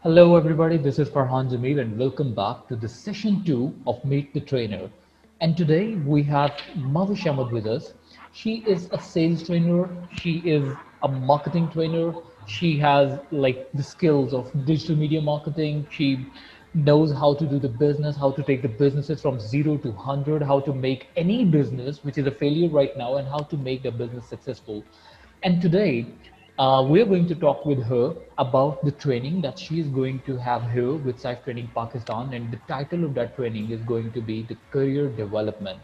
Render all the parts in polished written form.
Hello, everybody. This is Farhan Jamil, and welcome back to the session two of Meet the Trainer. And today we have Mavish Ahmed with us. She is a sales trainer, she is a marketing trainer, she has like the skills of digital media marketing. She knows how to do the business, how to take the businesses from 0 to 100, how to make any business which is a failure right now, and how to make the business successful. And today, we are going to talk with her about the training that she is going to have here with Saif Training Pakistan. And the title of that training is going to be the Career Development.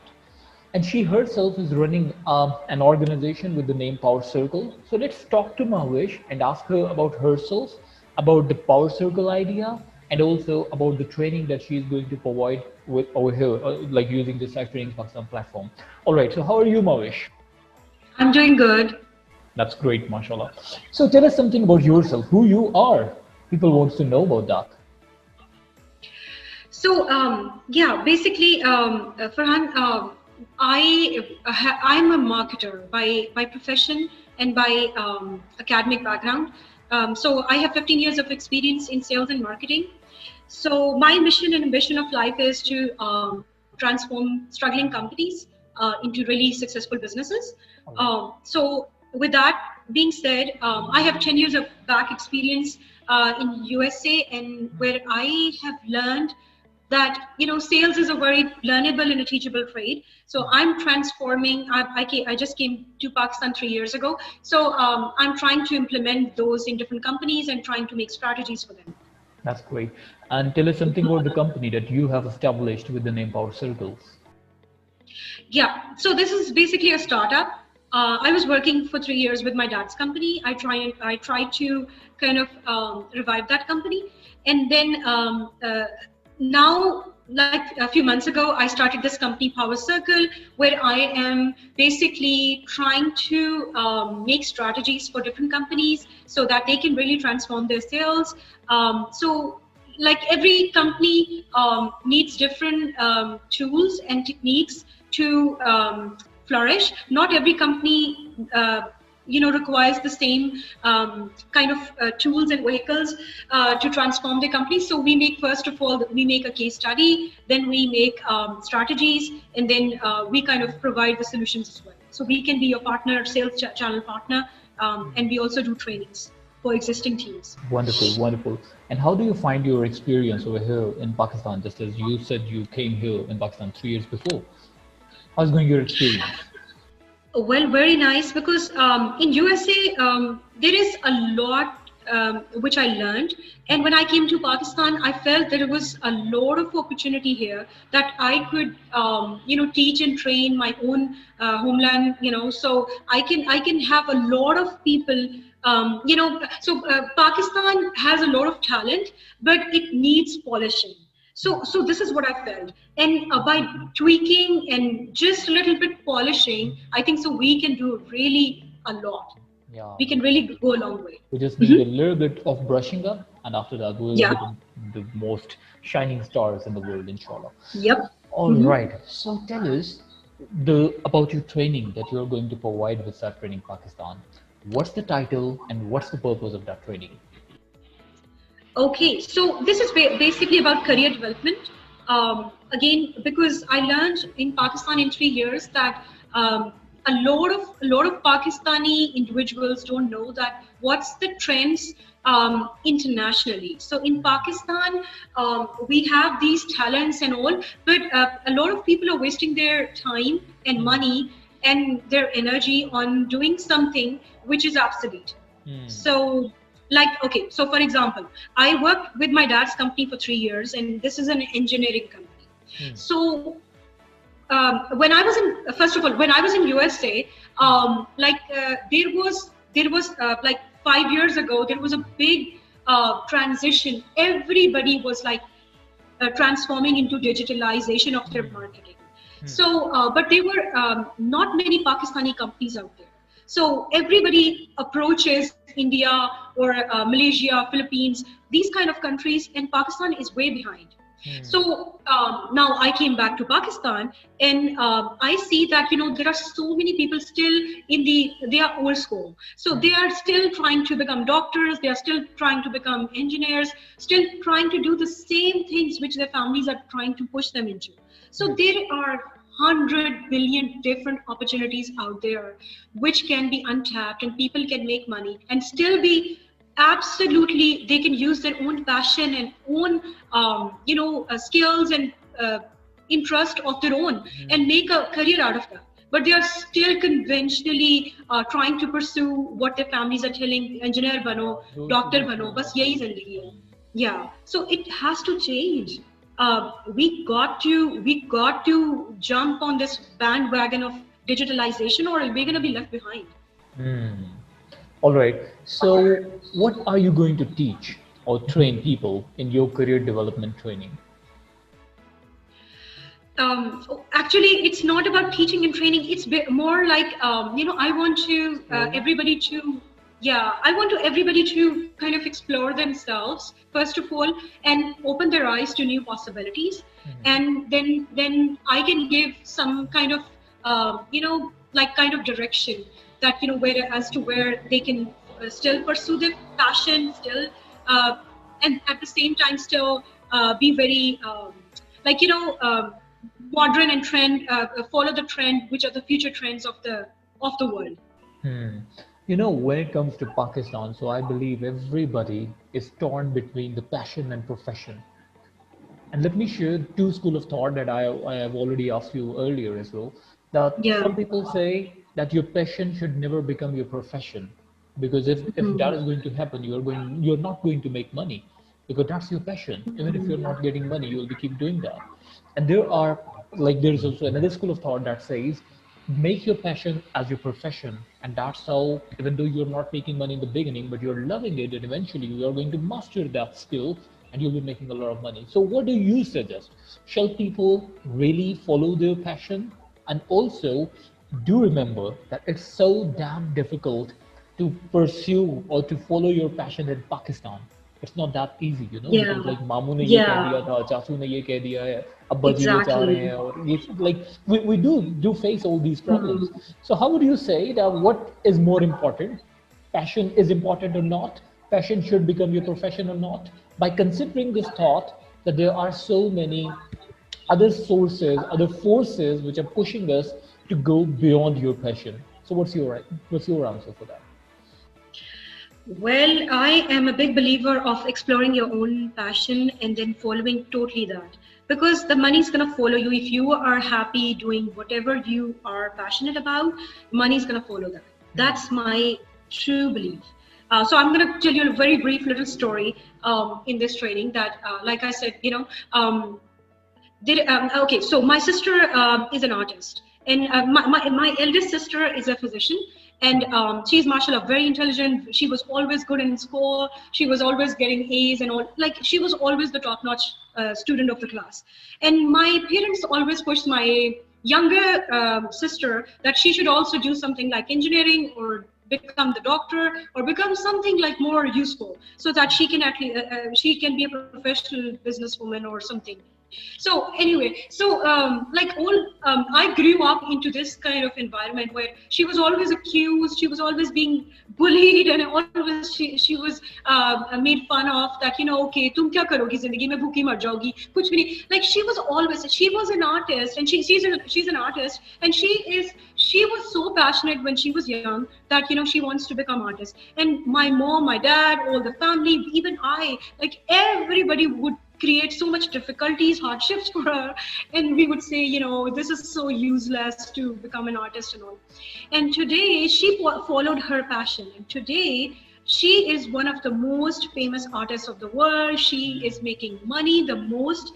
And she herself is running an organization with the name Power Circle. So let's talk to Mahavish and ask her about herself, about the Power Circle idea, and also about the training that she is going to provide with over here, like using the Saif Training Pakistan platform. All right. So how are you, Mahavish? I'm doing good. That's great, mashallah. So tell us something about yourself, who you are. People wants to know about that. So, basically, Farhan, I'm a marketer by profession and by academic background. So I have 15 years of experience in sales and marketing. So my mission and ambition of life is to transform struggling companies into really successful businesses. So with that being said, I have 10 years of back experience in USA, and where I have learned that sales is a very learnable and a teachable trade. So I'm transforming. I just came to Pakistan 3 years ago, so I'm trying to implement those in different companies and trying to make strategies for them. That's great. And tell us something about the company that you have established with the name Power Circles. Yeah, so this is basically a startup. I was working for 3 years with my dad's company. I tried to kind of revive that company, and then now, like a few months ago, I started this company, Power Circle, where I am basically trying to make strategies for different companies so that they can really transform their sales. So like every company needs different tools and techniques to flourish. Not every company requires the same kind of tools and vehicles to transform the company. So we make, first of all, we make a case study, then we make strategies, and then we kind of provide the solutions as well. So we can be your partner, sales channel partner, and we also do trainings for existing teams. Wonderful, wonderful. And how do you find your experience over here in Pakistan? Just as you said, you came here in Pakistan 3 years before. How's going your experience? Well, very nice, because in USA there is a lot which I learned, and when I came to Pakistan, I felt there was a lot of opportunity here that I could teach and train my own homeland. So I can have a lot of people. Pakistan has a lot of talent, but it needs polishing. So this is what I felt, and by tweaking and just a little bit polishing, I think so we can do really a lot. Yeah. We can really go a long way. We just need a little bit of brushing up, and after that, we will Yeah. be the most shining stars in the world, inshallah. Yep. All right. So tell us about your training that you're going to provide with Saif Training Pakistan. What's the title and what's the purpose of that training? Okay, so this is basically about career development. Again, because I learned in Pakistan in 3 years that a lot of Pakistani individuals don't know that what's the trends internationally. So in Pakistan, we have these talents and all, but a lot of people are wasting their time and money and their energy on doing something which is obsolete. So, like, okay, so for example, I worked with my dad's company for 3 years, and this is an engineering company. So when I was in, first of all, when I was in USA, there was like 5 years ago, there was a big transition. Everybody was like transforming into digitalization of their marketing. So, but there were not many Pakistani companies out there. So everybody approaches India or Malaysia, Philippines, these kind of countries, and Pakistan is way behind. So now I came back to Pakistan, and I see that there are so many people still they are old school. So they are still trying to become doctors. They are still trying to become engineers. Still trying to do the same things which their families are trying to push them into. So there are 100 billion different opportunities out there which can be untapped, and people can make money and still be absolutely, they can use their own passion and own skills and interest of their own and make a career out of that, but they are still conventionally trying to pursue what their families are telling, engineer bano, doctor bano, bas yahi zindagi hai. Yeah, so it has to change. We got to jump on this bandwagon of digitalization, or we're going to be left behind. All right. So, what are you going to teach or train people in your career development training? Actually, it's not about teaching and training. It's more like I want to everybody to I want to everybody to kind of explore themselves first of all and open their eyes to new possibilities, and then I can give some kind of kind of direction that where as to where they can still pursue their passion, still and at the same time still be very modern and trend, follow the trend, which are the future trends of the world. When it comes to Pakistan, so I believe everybody is torn between the passion and profession. And let me share two school of thought that I have already asked you earlier as well. That Yeah. some people say that your passion should never become your profession, because if that is going to happen, you're not going to make money, because that's your passion. Even if you're not getting money, you will be keep doing that. And there's also another school of thought that says make your passion as your profession, and that's how, even though you're not making money in the beginning, but you're loving it, and eventually you are going to master that skill and you'll be making a lot of money. So what do you suggest? Shall people really follow their passion? And also, do remember that it's so damn difficult to pursue or to follow your passion in Pakistan. It's not that easy, Yeah. because like मामू ने ये कह दिया था, चाचू ने ये कह दिया है, अब्बा जी ये चाह रहे Exactly. हैं, और ये like we do face all these problems. So how would you say that what is more important? Passion is important or not? Passion should become your profession or not? By considering this thought that there are so many other sources, other forces which are pushing us to go beyond your passion. So what's your answer for that? Well, I am a big believer of exploring your own passion and then following totally that. Because the money is going to follow you. If you are happy doing whatever you are passionate about, money is going to follow that. That's my true belief. So I'm going to tell you a very brief little story in this training that, like I said, okay, so my sister is an artist, and my eldest sister is a physician, and she's mashallah very intelligent. She was always good in school. She was always getting A's and all. Like she was always the top-notch student of the class. And my parents always pushed my younger sister that she should also do something like engineering or become the doctor or become something like more useful, so that she can actually she can be a professional businesswoman or something. So anyway, so I grew up into this kind of environment where she was always accused, she was always being bullied, and always she was made fun of that, okay, tum kya karogi zindagi mein, bhooki mar jaogi, kuch bhi nahi. Like she was an artist, and she's an artist, and she was so passionate when she was young that she wants to become artist. And my mom, my dad, all the family, even I, like everybody would create so much difficulties, hardships for her, and we would say, this is so useless to become an artist and all. And today she followed her passion, and today she is one of the most famous artists of the world. She is making money the most.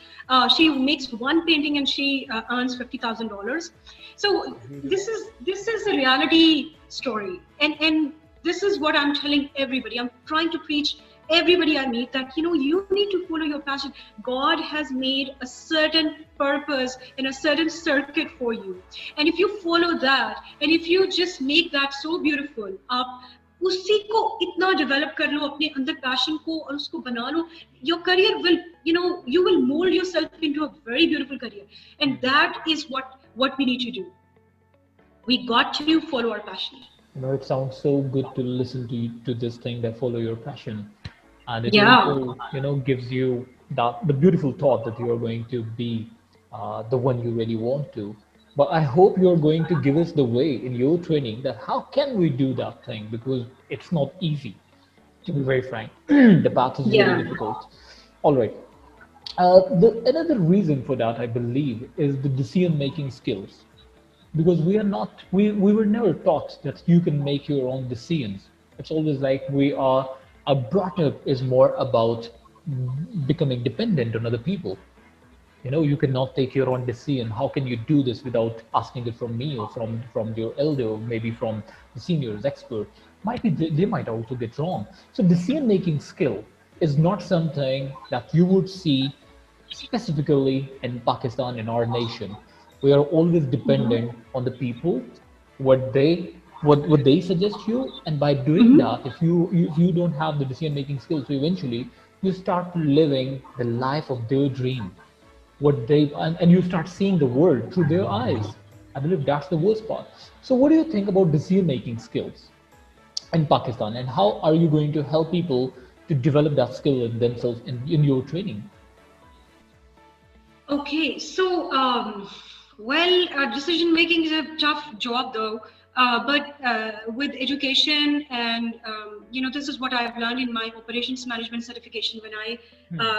She makes one painting and she earns $50,000. So this is a reality story, and this is what I'm telling everybody. I'm trying to preach everybody I meet that you need to follow your passion. God has made a certain purpose and a certain circuit for you, and if you follow that, and if you just make that so beautiful, आप उसी को इतना develop कर लो अपने अंदर passion को और उसको बना लो, your career will you will mold yourself into a very beautiful career. And that is what we need to do. We got to follow our passion. It sounds so good to listen to this thing that follow your passion, and it Yeah. also gives you the beautiful thought that you are going to be the one you really want to. But I hope you're going to give us the way in your training that how can we do that thing, because it's not easy, to be very frank. The path is very Yeah. difficult. All right. Another reason for that, I believe, is the decision making skills, because we were never taught that you can make your own decisions. It's always like our brought up is more about becoming dependent on other people. You cannot take your own decision. How can you do this without asking it from me, or from your elder, or maybe from the seniors expert? Might be they might also get wrong. So decision making skill is not something that you would see specifically in Pakistan, in our nation. We are always dependent on the people, what they suggest you, and by doing that, if you don't have the decision making skills, so eventually you start living the life of their dream, and you start seeing the world through their eyes. I believe that's the worst part. So, what do you think about decision making skills in Pakistan, and how are you going to help people to develop that skill in themselves in your training? Okay, so decision making is a tough job though. But with education and this is what I've learned in my operations management certification when I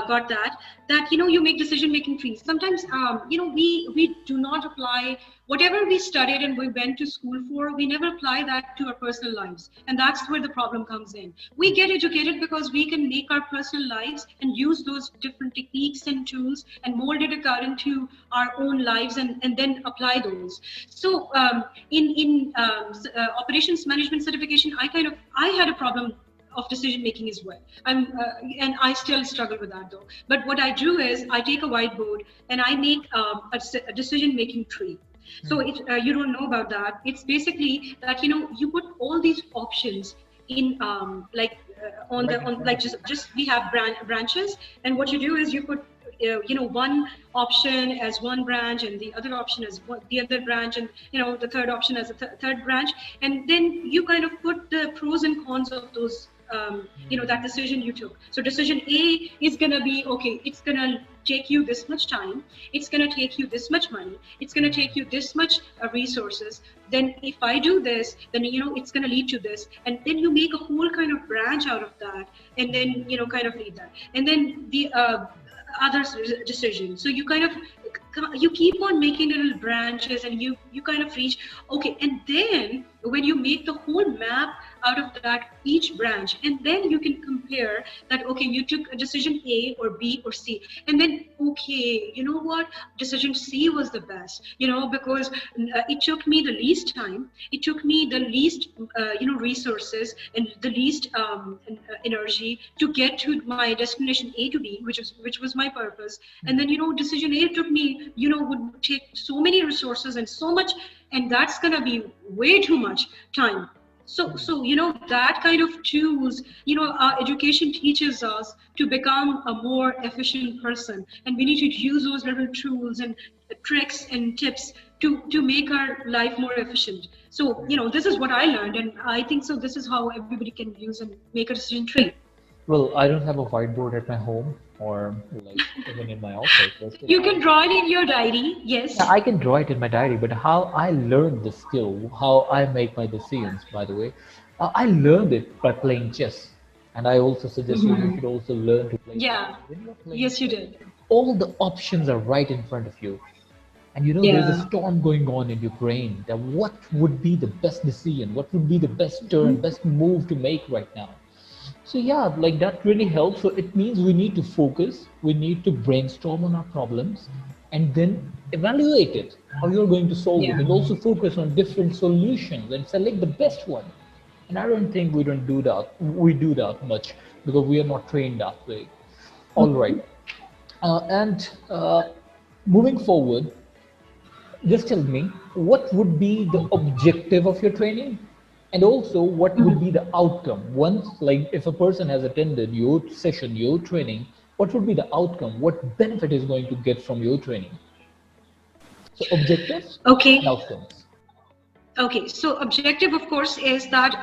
got that you make decision making trees. Sometimes we do not apply whatever we studied and we went to school for. We never apply that to our personal lives, and that's where the problem comes in. We get educated because we can make our personal lives and use those different techniques and tools and mold it according to our own lives, and then apply those. So in operations management certification, I had a problem of decision making as well. And I still struggle with that though. But what I do is I take a whiteboard and I make a decision making tree. So if you don't know about that, it's basically that you put all these options in on the on like just we have branches, and what you do is you put one option as one branch, and the other option as the other branch, and the third option as a third branch, and then you kind of put the pros and cons of those that decision you took. So decision A is gonna be okay. It's gonna take you this much time. It's gonna take you this much money. It's gonna take you this much resources. Then if I do this, then it's gonna lead to this, and then you make a whole kind of branch out of that, and then kind of lead that, and then the other decision. So you keep on making little branches, and you kind of reach okay, and then when you make the whole map out of that each branch, and then you can compare that okay, you took a decision A or B or C, and then okay, you know what, decision C was the best, because it took me the least time, it took me the least resources and the least energy to get to my destination A to B, which was my purpose. And then decision A took me would take so many resources and so much, and that's gonna be way too much time. So that kind of tools, our education teaches us to become a more efficient person, and we need to use those little tools and tricks and tips to make our life more efficient. So this is what I learned, and I think so this is how everybody can use and make a decision tree. Well, I don't have a whiteboard at my home, or like even in my office. But still, You can draw it in your diary, yes. yeah, I can draw it in my diary, but how I learned the skill, how I make my decisions, by the way, I learned it by playing chess. And I also suggest you should also learn to play chess. Yeah, When you're playing yes, you chess, did. all the options are right in front of you. And there's a Yeah. storm going on in your brain that what would be the best decision, what would be the best turn, best move to make right now. So yeah, like that really helps. So it means we need to focus, we need to brainstorm on our problems, and then evaluate it, how you're going to solve it, Yeah. and also focus on different solutions and select the best one. And I don't think we don't do that. We do that much because we are not trained that way. All right. And moving forward, just tell me what would be the objective of your training, and also what would be the outcome once, like if a person has attended your session, your training, what would be the outcome? What benefit is going to get from your training? So objectives and Okay. outcomes. Okay, so objective, of course, is that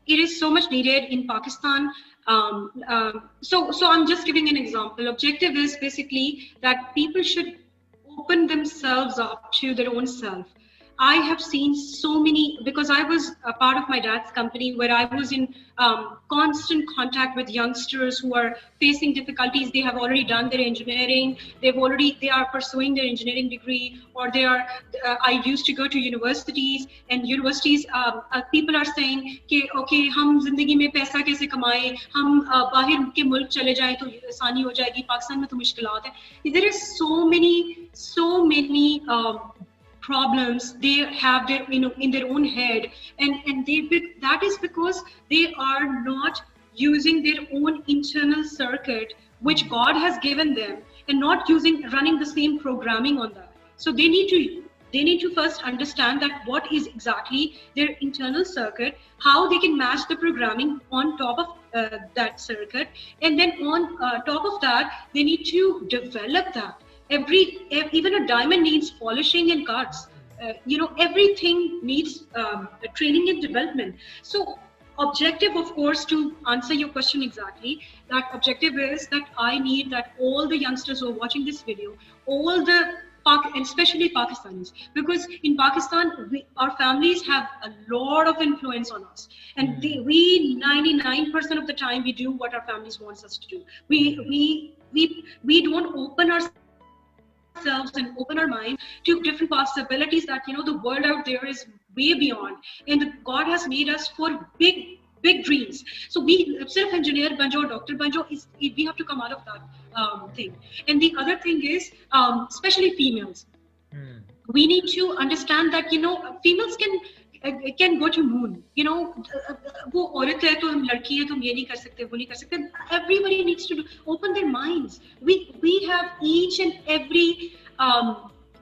it is so much needed in Pakistan. So I'm just giving an example. Objective is basically that people should open themselves up to their own self. I have seen so many, because I was a part of my dad's company where I was in constant contact with youngsters who are facing difficulties. They have already done their engineering. They are pursuing their engineering degree, or they are. I used to go to universities, and universities people are saying कि okay, हम जिंदगी में पैसा कैसे कमाएं, हम बाहर के मुल्क चले जाएं तो आसानी हो जाएगी, पाकिस्तान में तो मुश्किलात है. There is so many problems they have their in their own head, and that is because they are not using their own internal circuit which God has given them, and not running the same programming on that. So they need to first understand that what is exactly their internal circuit, how they can match the programming on top of that circuit, and then on top of that they need to develop that. Even a diamond needs polishing and cuts. Everything needs training and development. So objective, of course, to answer your question exactly, that objective is that I need that all the youngsters who are watching this video, all the and especially Pakistanis, because in Pakistan our families have a lot of influence on us, and we 99% of the time we do what our families wants us to do. We don't open ourselves and open our mind to different possibilities that the world out there is way beyond, and God has made us for big dreams. So we self engineer banjo, doctor banjo, we have to come out of that thing. And the other thing is especially females, we need to understand that females can go to moon. वो औरत है तो हम लड़की है तो हम ये नहीं कर सकते, वो नहीं कर सकते. Everybody needs to open their minds. We have each and every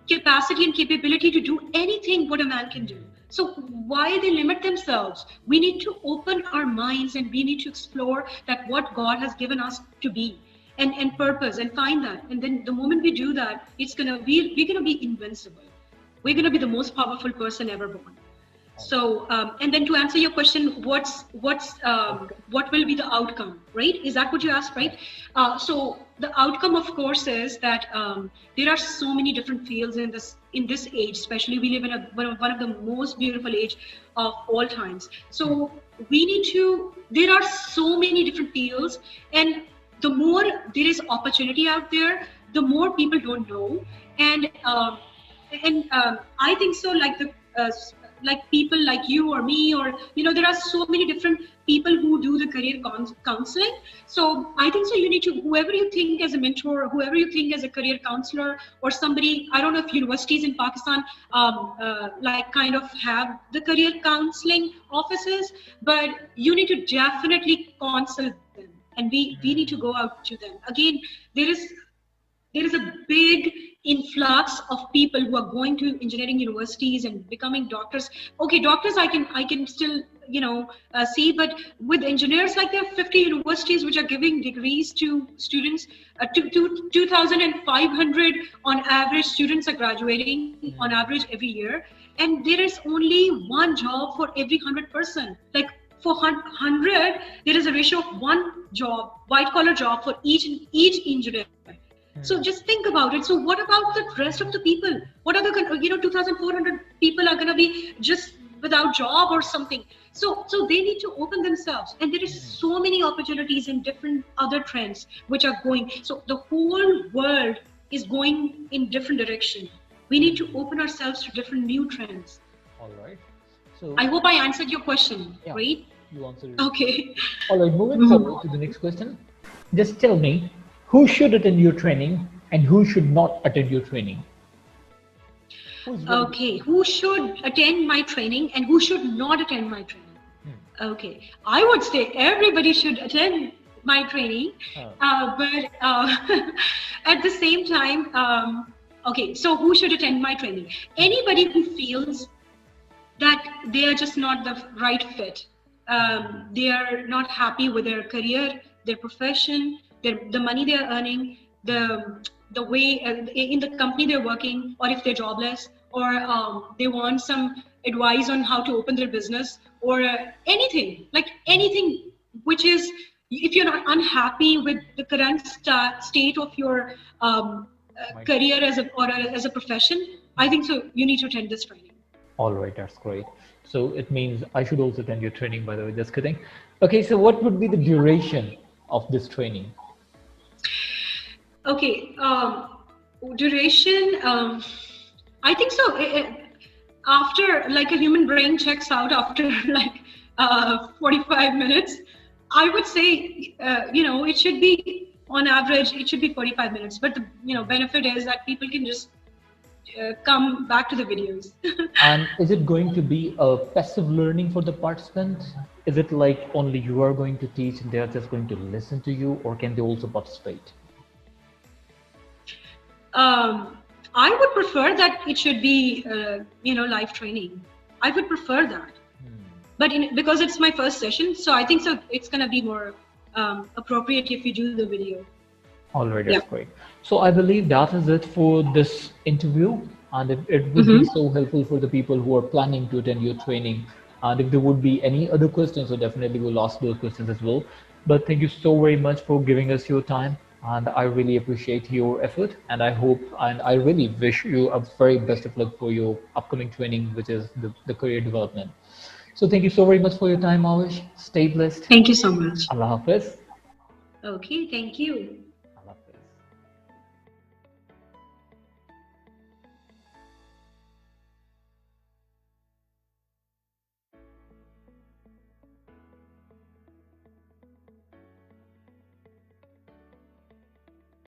capacity and capability to do anything what a man can do. So why they limit themselves? We need to open our minds, and we need to explore that what God has given us to be, and purpose, and find that. And then the moment we do that, we're gonna be invincible. We're gonna be the most powerful person ever born. So and then to answer your question, what will be the outcome, right? Is that what you asked, right? So the outcome, of course, is that there are so many different fields in this age. Especially, we live in one of the most beautiful age of all times. So there are so many different fields, and the more there is opportunity out there, the more people don't know, and I think so. Like people like you or me, or there are so many different people who do the career counseling. So I think so you need to, whoever you think as a mentor, whoever you think as a career counselor, or somebody, I don't know if universities in Pakistan kind of have the career counseling offices, but you need to definitely consult them, and we need to go out to them. Again, there is a big influx of people who are going to engineering universities and becoming doctors. Okay, doctors I can still see, but with engineers, like there are 50 universities which are giving degrees to students. 2,500 on average students are graduating on average every year, and there is only one job for every 100 person. Like for 100, there is a ratio of one job, white collar job, for each engineer. So just think about it. So what about the rest of the people? What are the 2,400 people are going to be just without job or something? So they need to open themselves, and there is so many opportunities in different other trends which are going. So the whole world is going in different direction. We need to open ourselves to different new trends. All right. So I hope I answered your question, right? You answered it. Okay. All right. Moving forward to the next question. Just tell me, who should attend your training and who should not attend your training? Okay, who should attend my training and who should not attend my training? Okay, I would say everybody should attend my training, but at the same time, okay, so who should attend my training? Anybody who feels that they are just not the right fit, they are not happy with their career, their profession, the money they're earning, the way in the company they're working, or if they're jobless, or they want some advice on how to open their business, or anything, like anything which is, if you're not unhappy with the current state of your career as as a profession, I think so you need to attend this training. All right, that's great. So it means I should also attend your training, by the way. Just kidding. Okay, so what would be the duration of this training? Okay, duration. I think so. After, like, a human brain checks out after like 45 minutes, I would say it should be, on average it should be 45 minutes. But the benefit is that people can just come back to the videos. And is it going to be a passive learning for the participant? Is it like only you are going to teach and they are just going to listen to you, or can they also participate? I would prefer that it should be, live training. I would prefer that. But because it's my first session, so I think so it's going to be more appropriate if you do the video. All right, that's great. So I believe that is it for this interview, and it would be so helpful for the people who are planning to attend your training. And if there would be any other questions, so definitely we'll ask those questions as well. But thank you so very much for giving us your time, and I really appreciate your effort. And I hope, and I really wish you a very best of luck for your upcoming training, which is the career development. So thank you so very much for your time, Avish. Stay blessed. Thank you so much. Allah Hafiz. Okay, thank you.